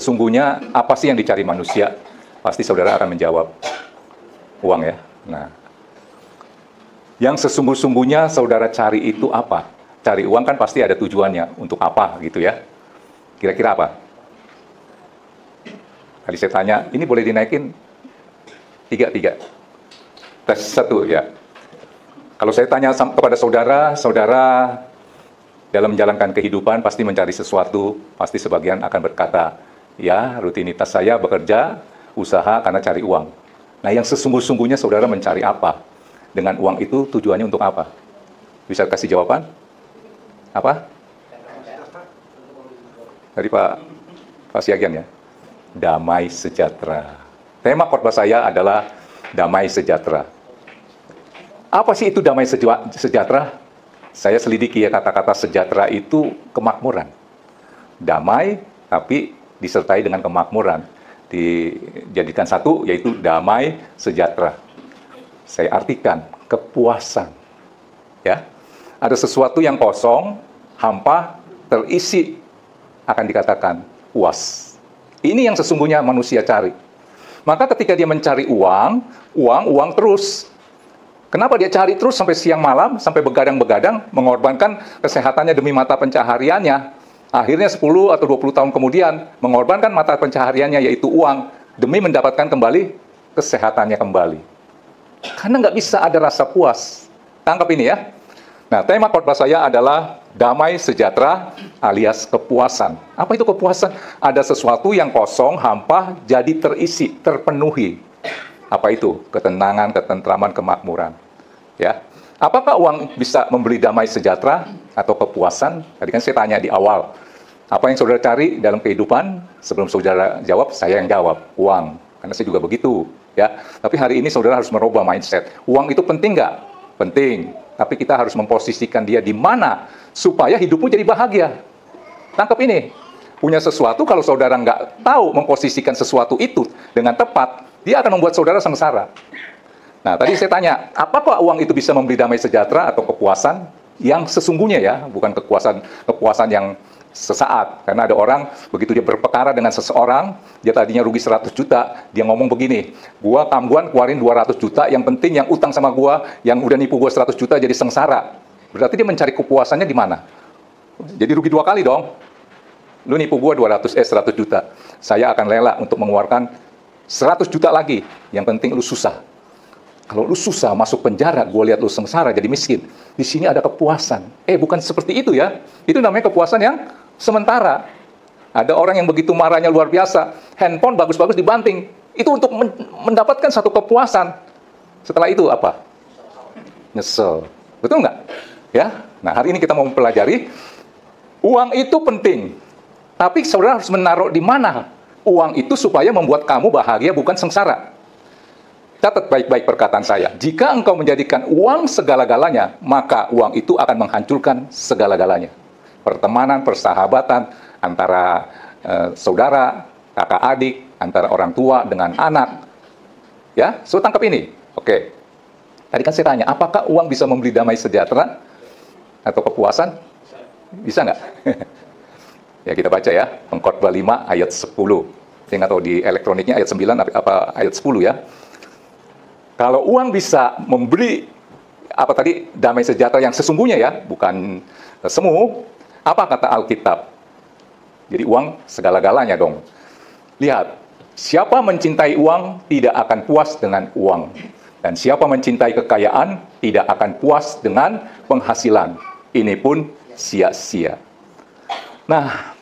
sesungguhnya apa sih yang dicari manusia? Pasti saudara akan menjawab, uang ya. Nah, yang sesungguh-sungguhnya saudara cari itu apa? Cari uang kan pasti ada tujuannya, untuk apa gitu ya. Kira-kira apa? Tadi saya tanya, ini boleh dinaikin? Tiga. Tes satu ya. Kalau saya tanya kepada saudara, saudara dalam menjalankan kehidupan pasti mencari sesuatu, pasti sebagian akan berkata, ya rutinitas saya bekerja, usaha karena cari uang. Nah yang sesungguh-sungguhnya saudara mencari apa? Dengan uang itu tujuannya untuk apa? Bisa kasih jawaban? Apa? Dari Pak Siagian ya? Damai sejahtera. Tema khotbah saya adalah damai sejahtera. Apa sih itu damai sejahtera? Saya selidiki ya, kata-kata sejahtera itu kemakmuran. Damai, tapi disertai dengan kemakmuran. Dijadikan satu, yaitu damai sejahtera. Saya artikan, kepuasan. Ya, ada sesuatu yang kosong, hampa, terisi, akan dikatakan puas. Ini yang sesungguhnya manusia cari. Maka ketika dia mencari uang terus. Kenapa dia cari terus sampai siang malam, sampai begadang-begadang, mengorbankan kesehatannya demi mata pencahariannya. Akhirnya 10 atau 20 tahun kemudian, mengorbankan mata pencahariannya, yaitu uang, demi mendapatkan kembali kesehatannya kembali. Karena nggak bisa ada rasa puas. Tangkap ini ya. Nah, tema khotbah saya adalah damai sejahtera alias kepuasan. Apa itu kepuasan? Ada sesuatu yang kosong, hampa, jadi terisi, terpenuhi. Apa itu? Ketenangan, ketentraman, kemakmuran. Ya. Apakah uang bisa membeli damai sejahtera atau kepuasan? Tadi kan saya tanya di awal. Apa yang saudara cari dalam kehidupan? Sebelum saudara jawab, saya yang jawab. Uang. Karena saya juga begitu. Ya. Tapi hari ini saudara harus merubah mindset. Uang itu penting nggak? Penting. Tapi kita harus memposisikan dia di mana supaya hidupmu jadi bahagia. Tangkap ini. Punya sesuatu, kalau saudara nggak tahu memposisikan sesuatu itu dengan tepat, dia akan membuat saudara sengsara. Nah, tadi saya tanya, apakah uang itu bisa memberi damai sejahtera atau kepuasan yang sesungguhnya ya, bukan kepuasan yang sesaat. Karena ada orang, begitu dia berperkara dengan seseorang, dia tadinya rugi 100 juta, dia ngomong begini, gua kambuan keluarin 200 juta, yang penting yang utang sama gua, yang udah nipu gua 100 juta jadi sengsara. Berarti dia mencari kepuasannya di mana? Jadi rugi 2 kali dong. Lu nipu gua 100 juta. Saya akan rela untuk mengeluarkan 100 juta lagi. Yang penting lu susah. Kalau lu susah masuk penjara, gue lihat lu sengsara jadi miskin. Di sini ada kepuasan. Bukan seperti itu ya. Itu namanya kepuasan yang sementara. Ada orang yang begitu marahnya luar biasa. Handphone bagus-bagus dibanting. Itu untuk mendapatkan satu kepuasan. Setelah itu apa? Nyesel. Betul nggak? Ya. Nah, hari ini kita mau mempelajari uang itu penting. Tapi saudara harus menaruh di mana uang itu supaya membuat kamu bahagia, bukan sengsara. Catat baik-baik perkataan saya. Jika engkau menjadikan uang segala-galanya, maka uang itu akan menghancurkan segala-galanya. Pertemanan, persahabatan antara saudara, kakak adik, antara orang tua dengan anak. Ya, so tangkap ini. Oke. Tadi kan saya tanya, apakah uang bisa membeli damai sejahtera atau kepuasan? Bisa nggak? Ya, kita baca ya, Pengkhotbah 5 ayat 10. Saya nggak tahu di elektroniknya ayat 9 apa ayat 10 ya. Kalau uang bisa memberi apa tadi damai sejahtera yang sesungguhnya ya, bukan semu, apa kata Alkitab? Jadi uang segala-galanya dong. Lihat, siapa mencintai uang tidak akan puas dengan uang. Dan siapa mencintai kekayaan tidak akan puas dengan penghasilan. Ini pun sia-sia. Nah,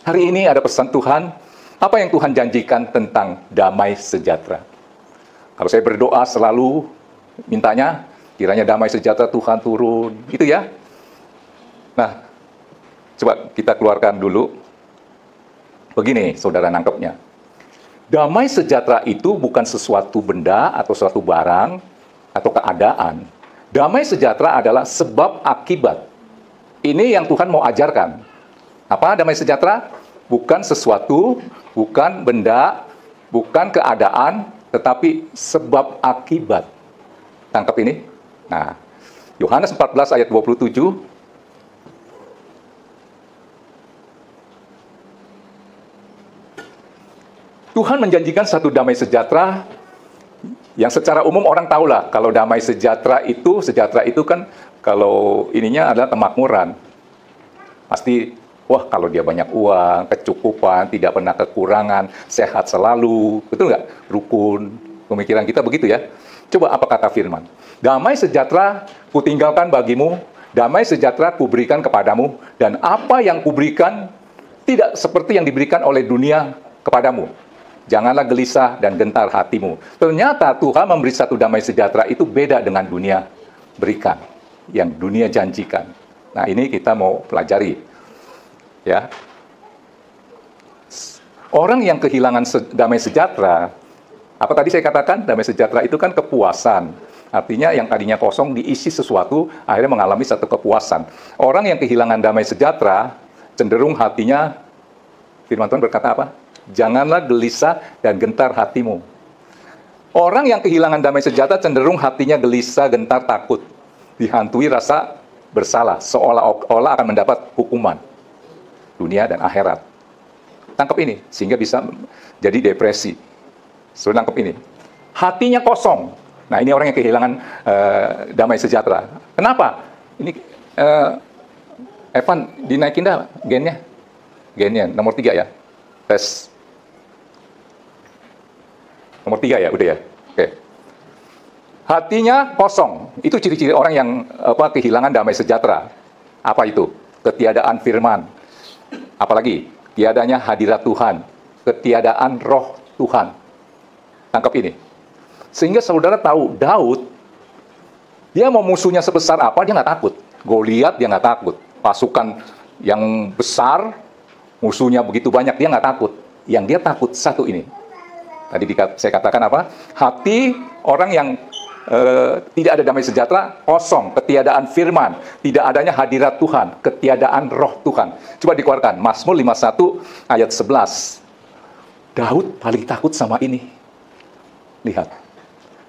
hari ini ada pesan Tuhan, apa yang Tuhan janjikan tentang damai sejahtera. Kalau saya berdoa selalu mintanya, kiranya damai sejahtera Tuhan turun, gitu ya. Nah, coba kita keluarkan dulu. Begini, saudara nangkepnya. Damai sejahtera itu bukan sesuatu benda atau suatu barang atau keadaan. Damai sejahtera adalah sebab akibat. Ini yang Tuhan mau ajarkan. Apa damai sejahtera? Bukan sesuatu, bukan benda, bukan keadaan, tetapi sebab akibat. Tangkap ini. Nah, Yohanes 14 ayat 27. Tuhan menjanjikan satu damai sejahtera yang secara umum orang tahulah kalau damai sejahtera itu kan kalau ininya adalah kemakmuran. Pasti, wah kalau dia banyak uang, kecukupan, tidak pernah kekurangan, sehat selalu, betul nggak? Rukun, pemikiran kita begitu ya. Coba apa kata firman? Damai sejahtera kutinggalkan bagimu, damai sejahtera kuberikan kepadamu, dan apa yang kuberikan tidak seperti yang diberikan oleh dunia kepadamu. Janganlah gelisah dan gentar hatimu. Ternyata Tuhan memberi satu damai sejahtera itu beda dengan dunia berikan, yang dunia janjikan. Nah, ini kita mau pelajari. Ya. Orang yang kehilangan damai sejahtera, apa tadi saya katakan? Damai sejahtera itu kan kepuasan. Artinya yang tadinya kosong diisi sesuatu, akhirnya mengalami satu kepuasan. Orang yang kehilangan damai sejahtera, cenderung hatinya, firman Tuhan berkata apa? Janganlah gelisah dan gentar hatimu. Orang yang kehilangan damai sejahtera cenderung hatinya gelisah, gentar, takut. Dihantui rasa bersalah, seolah-olah akan mendapat hukuman. Dunia dan akhirat. Tangkap ini, sehingga bisa jadi depresi. Sudah tangkap ini. Hatinya kosong. Nah, ini orang yang kehilangan damai sejahtera. Kenapa? Ini, Evan, dinaikin dah gennya. Gennya, nomor 3 ya. Tes. Nomor 3 ya, udah ya. Oke. Hatinya kosong. Itu ciri-ciri orang yang kehilangan damai sejahtera. Apa itu? Ketiadaan firman. Apalagi? Tiadanya hadirat Tuhan. Ketiadaan roh Tuhan. Tangkap ini. Sehingga saudara tahu, Daud, dia mau musuhnya sebesar apa, dia nggak takut. Goliat, dia nggak takut. Pasukan yang besar, musuhnya begitu banyak, dia nggak takut. Yang dia takut satu ini. Tadi saya katakan apa? Hati orang yang tidak ada damai sejahtera, kosong, ketiadaan firman, tidak adanya hadirat Tuhan, ketiadaan roh Tuhan. Coba dikeluarkan, Mazmur 51 ayat 11. Daud paling takut sama ini. Lihat.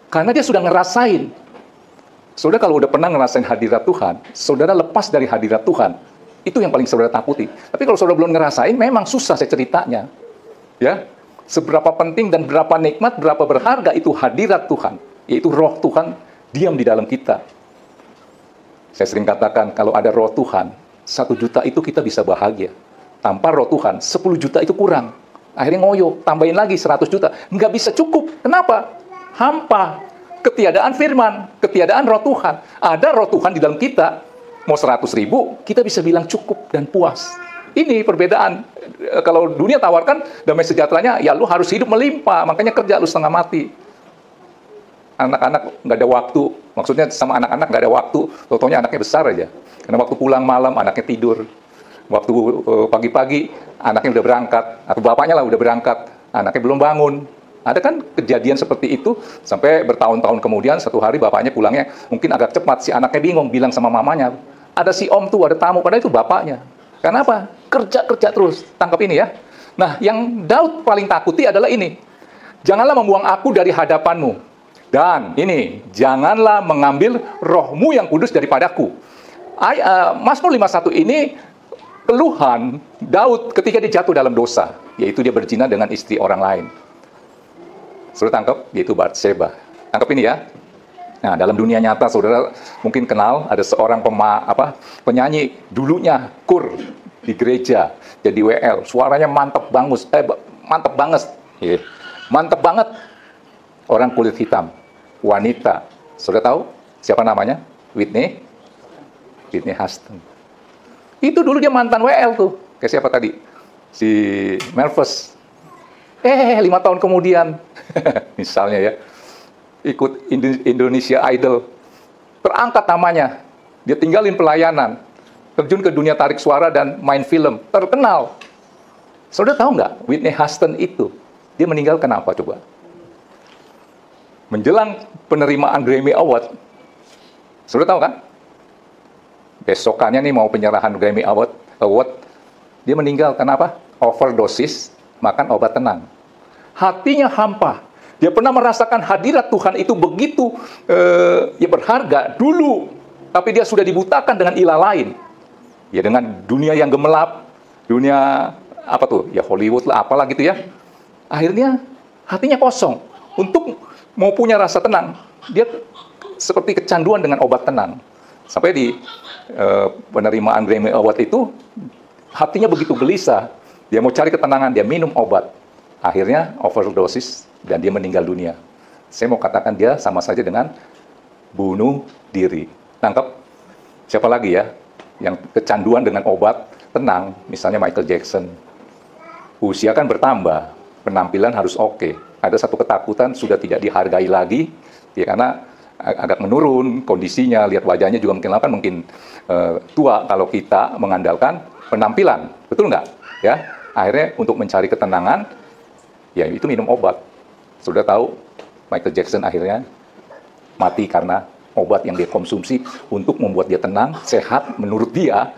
Karena dia sudah ngerasain. Saudara kalau udah pernah ngerasain hadirat Tuhan, saudara lepas dari hadirat Tuhan, itu yang paling saudara takuti. Tapi kalau saudara belum ngerasain, memang susah saya ceritanya. Ya. Seberapa penting dan berapa nikmat, berapa berharga itu hadirat Tuhan. Yaitu roh Tuhan diam di dalam kita. Saya sering katakan, kalau ada roh Tuhan, 1 juta itu kita bisa bahagia. Tanpa roh Tuhan, 10 juta itu kurang. Akhirnya ngoyo, tambahin lagi 100 juta. Nggak bisa cukup. Kenapa? Hampa. Ketiadaan firman, ketiadaan roh Tuhan. Ada roh Tuhan di dalam kita. Mau 100.000, kita bisa bilang cukup dan puas. Ini perbedaan. Kalau dunia tawarkan damai sejahteranya, ya lu harus hidup melimpah, makanya kerja lu setengah mati. Anak-anak nggak ada waktu, maksudnya sama anak-anak nggak ada waktu, totonya anaknya besar aja. Karena waktu pulang malam, anaknya tidur. Waktu pagi-pagi, anaknya udah berangkat, atau bapaknya lah udah berangkat, anaknya belum bangun. Ada kan kejadian seperti itu, sampai bertahun-tahun kemudian, satu hari bapaknya pulangnya mungkin agak cepat, si anaknya bingung, bilang sama mamanya, ada si om tuh, ada tamu, padahal itu bapaknya. Kenapa? Kerja terus. Tangkap ini ya. Nah, yang Daud paling takuti adalah ini. Janganlah membuang aku dari hadapanmu. Dan ini, janganlah mengambil rohmu yang kudus daripadaku. Mazmur 51 ini keluhan Daud ketika dia jatuh dalam dosa. Yaitu dia berzina dengan istri orang lain. Sudah tangkap? Yaitu Batseba. Tangkap ini ya. Nah, dalam dunia nyata, saudara mungkin kenal, ada seorang penyanyi, dulunya kur di gereja, jadi WL, suaranya mantep banget, mantep banget, orang kulit hitam, wanita, saudara tahu siapa namanya? Whitney Houston. Itu dulu dia mantan WL tuh, kayak siapa tadi? Si Melvis. 5 tahun kemudian, misalnya ya, ikut Indonesia Idol, terangkat namanya, dia tinggalin pelayanan, terjun ke dunia tarik suara dan main film, terkenal. Saudara tahu nggak, Whitney Houston itu, dia meninggal kenapa coba? Menjelang penerimaan Grammy Award, saudara tahu kan? Besokannya nih mau penyerahan Grammy Award, dia meninggal kenapa? Overdosis, makan obat tenang. Hatinya hampa. Dia pernah merasakan hadirat Tuhan itu begitu berharga dulu, tapi dia sudah dibutakan dengan ilah lain. Ya dengan dunia yang gemelap, dunia apa tuh? Ya Hollywood lah, apalah gitu ya. Akhirnya hatinya kosong. Untuk mau punya rasa tenang, dia seperti kecanduan dengan obat tenang. Sampai di penerimaan Grammy Award itu, hatinya begitu gelisah. Dia mau cari ketenangan, dia minum obat. Akhirnya overdosis dan dia meninggal dunia. Saya mau katakan dia sama saja dengan bunuh diri. Tangkap? Siapa lagi ya yang kecanduan dengan obat tenang? Misalnya Michael Jackson. Usia kan bertambah, penampilan harus oke. Ada satu ketakutan sudah tidak dihargai lagi, ya karena agak menurun kondisinya, lihat wajahnya juga mungkin tua kalau kita mengandalkan penampilan, betul nggak? Ya, akhirnya untuk mencari ketenangan, ya itu minum obat. Sudah tahu Michael Jackson akhirnya mati karena obat yang dia konsumsi untuk membuat dia tenang, sehat, menurut dia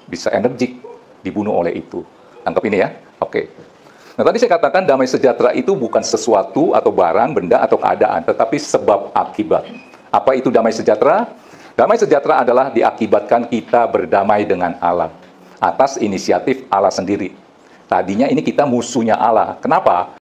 bisa energik, dibunuh oleh itu. Tangkap ini ya, oke. Nah, tadi saya katakan damai sejahtera itu bukan sesuatu atau barang, benda, atau keadaan, tetapi sebab akibat. Apa itu damai sejahtera? Damai sejahtera adalah diakibatkan kita berdamai dengan Allah atas inisiatif Allah sendiri. Tadinya ini kita musuhnya Allah. Kenapa?